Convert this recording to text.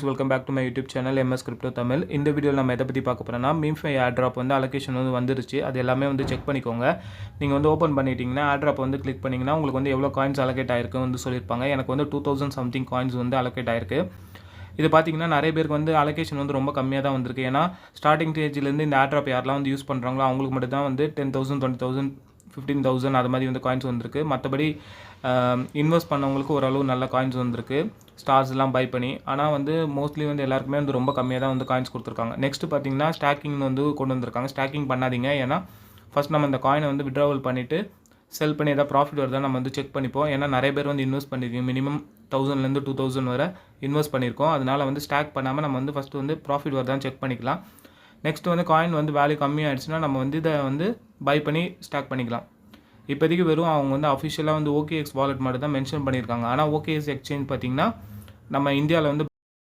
Welcome back to my YouTube channel MS crypto Tamil. இந்த வீடியோவில் நம்ம எதை பற்றி பார்க்க போகிறோம்னா மீம்ஃபை ஏர்ட்ராப் வந்து அலோகேஷன் வந்து வந்துருச்சு. அது எல்லாமே வந்து செக் பண்ணிக்கோங்க. நீங்கள் வந்து ஓப்பன் பண்ணிட்டீங்கன்னா ஏர்ட்ராப் வந்து கிளிக் பண்ணிங்கன்னா உங்களுக்கு வந்து எவ்வளோ காயின்ஸ் அலோகேட் ஆயிருக்கு வந்து சொல்லியிருப்பாங்க. எனக்கு வந்து 2000 சம்திங் காயின்ஸ் வந்து அலோகேட் ஆயிருக்கு. இது பார்த்தீங்கன்னா நிறைய பேருக்கு வந்து அலோகேஷன் வந்து ரொம்ப கம்மியாக தான் வந்திருக்கு. ஏன்னா ஸ்டார்டிங் ஸ்டேஜ்லேருந்து இந்த ஏர்ட்ராப் யாரெல்லாம் வந்து யூஸ் பண்ணுறாங்களோ அவங்களுக்கு மட்டும் தான் வந்து 10,000 20,000 15,000 அது மாதிரி வந்து காயின்ஸ் வந்திருக்கு. மற்றபடி இன்வெஸ்ட் பண்ணவங்களுக்கு ஓரளவு நல்ல காயின்ஸ் வந்திருக்கு ஸ்டார்ஸ்லாம் பை பண்ணி. ஆனால் வந்து மோஸ்ட்லி வந்து எல்லாருக்குமே வந்து ரொம்ப கம்மியாக தான் வந்து காயின்ஸ் கொடுத்துருக்காங்க. நெக்ஸ்ட்டு பார்த்தீங்கன்னா ஸ்டாக்கிங் வந்து கொண்டு வந்திருக்காங்க. ஸ்டாக்கிங் பண்ணாதீங்க. ஏன்னா ஃபஸ்ட் நம்ம இந்த காயினை வந்து விட்ராவல் பண்ணிவிட்டு செல் பண்ணி எதாவது ப்ராஃபிட் வருதா நம்ம வந்து செக் பண்ணிப்போம். ஏன்னா நிறைய பேர் வந்து இன்வெஸ்ட் பண்ணியிருக்கீங்க. மினிமம் 1000லேருந்து 2000 வரை இன்வெஸ்ட் பண்ணியிருக்கோம். அதனால் வந்து ஸ்டாக் பண்ணாமல் நம்ம வந்து ஃபஸ்ட்டு வந்து ப்ராஃபிட் வருதான்னு செக் பண்ணிக்கலாம். நெக்ஸ்ட் வந்து காயின் வந்து வேல்யூ கம்மியாகிடுச்சுன்னா நம்ம வந்து இதை வந்து பை பண்ணி ஸ்டாக் பண்ணிக்கலாம். இப்போதைக்கு வெறும் அவங்க வந்து அஃபிஷியலாக வந்து OKX வாலெட் மட்டும் தான் மென்ஷன் பண்ணியிருக்காங்க. ஆனால் OKX எக்ஸ்சேஞ்ச் பார்த்திங்கன்னா நம்ம இந்தியாவில் வந்து